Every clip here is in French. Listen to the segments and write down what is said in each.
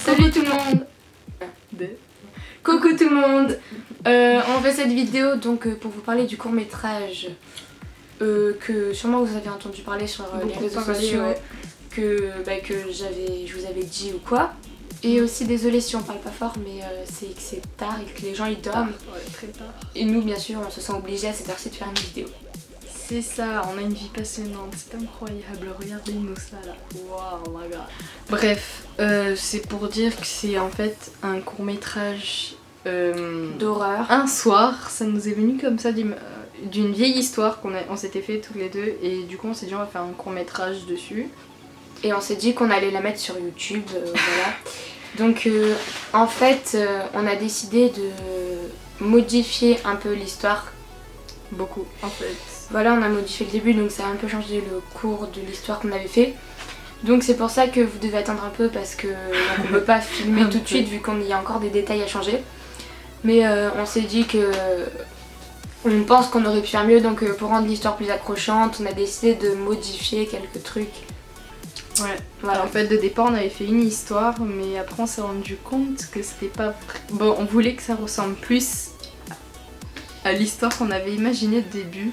Salut tout le monde. Coucou tout le monde. On fait cette vidéo donc pour vous parler du court-métrage que sûrement vous avez entendu parler sur les réseaux sociaux, ouais. que je vous avais dit ou quoi. Et aussi désolé si on parle pas fort, mais c'est que c'est tard et que les gens ils dorment. Ouais, très tard. Et nous bien sûr on se sent obligés à cette heure-ci de faire une vidéo. C'est ça, on a une vie passionnante, c'est incroyable, regardez-nous ça là. Wow, my god. Bref, c'est pour dire que c'est en fait un court-métrage D'horreur. Un soir, ça nous est venu comme ça d'une vieille histoire qu'on s'était fait tous les deux, et du coup on s'est dit on va faire un court-métrage dessus. Et on s'est dit qu'on allait la mettre sur YouTube, voilà. Donc en fait, on a décidé de modifier un peu l'histoire. Beaucoup en fait. Voilà, on a modifié le début, donc ça a un peu changé le cours de l'histoire qu'on avait fait. Donc c'est pour ça que vous devez attendre un peu parce que on ne peut pas filmer tout de suite vu qu'il y a encore des détails à changer. Mais on s'est dit que on pense qu'on aurait pu faire mieux, donc pour rendre l'histoire plus accrochante, on a décidé de modifier quelques trucs. Ouais, Voilà. en fait de départ on avait fait une histoire, mais après on s'est rendu compte que c'était pas... Bon, on voulait que ça ressemble plus à l'histoire qu'on avait imaginée au début.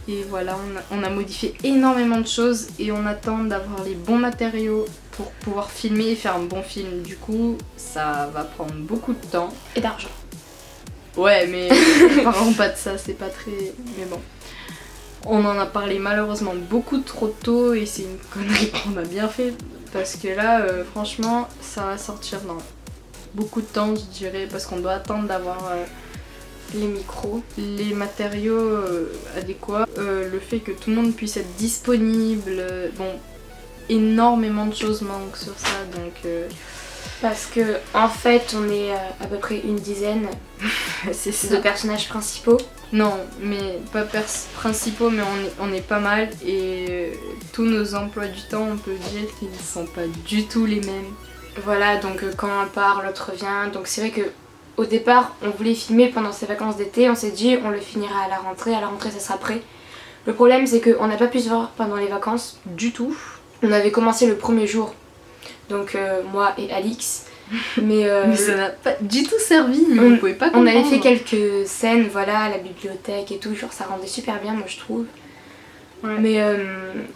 Et voilà, on a modifié énormément de choses et on attend d'avoir les bons matériaux pour pouvoir filmer et faire un bon film. Du coup, ça va prendre beaucoup de temps. Et d'argent. Ouais, mais parlons pas de ça, c'est pas très... Mais bon. On en a parlé malheureusement beaucoup trop tôt et c'est une connerie qu'on a bien fait. Parce que là, franchement, ça va sortir dans beaucoup de temps, je dirais. Parce qu'on doit attendre d'avoir... Les micros, les matériaux adéquats, le fait que tout le monde puisse être disponible, bon, énormément de choses manquent sur ça, donc... parce que en fait on est à peu près une dizaine c'est ça. de personnages principaux. Non, mais pas principaux, mais on est pas mal, et tous nos emplois du temps, on peut dire qu'ils ne sont pas du tout les mêmes. Voilà, donc quand un part, l'autre vient, donc c'est vrai que au départ, on voulait filmer pendant ces vacances d'été, on s'est dit on le finira à la rentrée ça sera prêt. Le problème c'est qu'on n'a pas pu se voir pendant les vacances du tout. On avait commencé le premier jour, donc moi et Alix, mais ça n'a pas du tout servi, mais on pouvait pas comprendre. On avait fait quelques scènes, voilà, à la bibliothèque et tout, genre ça rendait super bien moi je trouve. Ouais. Mais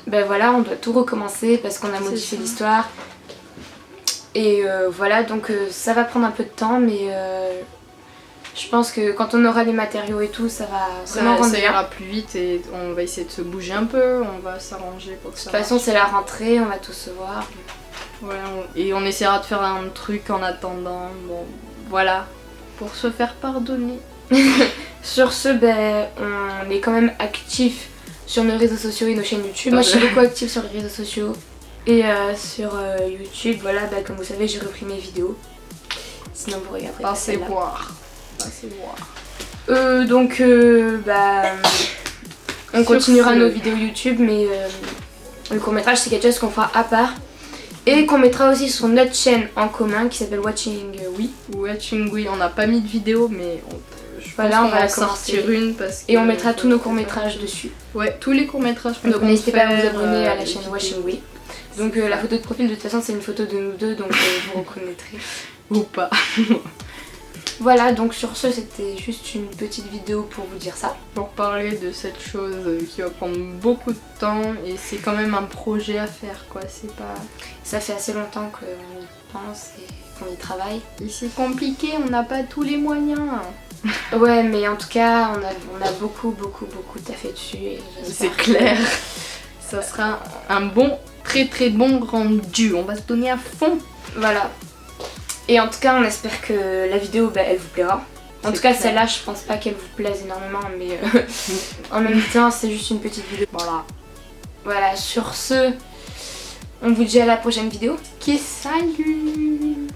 ben voilà, on doit tout recommencer parce qu'on a modifié l'histoire. Et voilà, donc ça va prendre un peu de temps, mais je pense que quand on aura les matériaux et tout, ça va vraiment rendre bien. Ça ira plus vite et on va essayer de se bouger un peu, on va s'arranger pour que ça... De toute façon, c'est la rentrée, on va tous se voir. Ouais, et on essaiera de faire un truc en attendant, bon, voilà, pour se faire pardonner. Sur ce, ben, on est quand même actifs sur nos réseaux sociaux et nos chaînes YouTube. Moi, je suis beaucoup active sur les réseaux sociaux. Et sur YouTube, voilà, bah, comme vous savez, j'ai repris mes vidéos. Sinon, vous regarderez pas celle-là. voir. Donc, on continuera nos vidéos YouTube, mais le court-métrage, c'est quelque chose qu'on fera à part. Et qu'on mettra aussi sur notre chaîne en commun qui s'appelle Watching We. Watching We, on n'a pas mis de vidéo, mais voilà, on va la sortir une parce que... Et on mettra tous nos courts-métrages dessus. Ouais, tous les courts-métrages. Donc n'hésitez pas à vous abonner à la chaîne Watching We. Donc la photo de profil de toute façon c'est une photo de nous deux, donc vous reconnaîtrez. Ou pas. Voilà, donc sur ce c'était juste une petite vidéo pour vous dire ça. Pour parler de cette chose qui va prendre beaucoup de temps et c'est quand même un projet à faire quoi, c'est pas... Ça fait assez longtemps qu'on y pense et qu'on y travaille. Et c'est compliqué, on n'a pas tous les moyens. Ouais, mais en tout cas on a beaucoup taffé dessus et c'est clair. Ça sera un bon, très bon rendu, on va se donner à fond. Voilà. Et en tout cas on espère que la vidéo elle vous plaira. En tout cas celle-là je pense pas qu'elle vous plaise énormément, mais en même temps c'est juste une petite vidéo. Voilà, sur ce on vous dit à la prochaine vidéo. Ok, salut.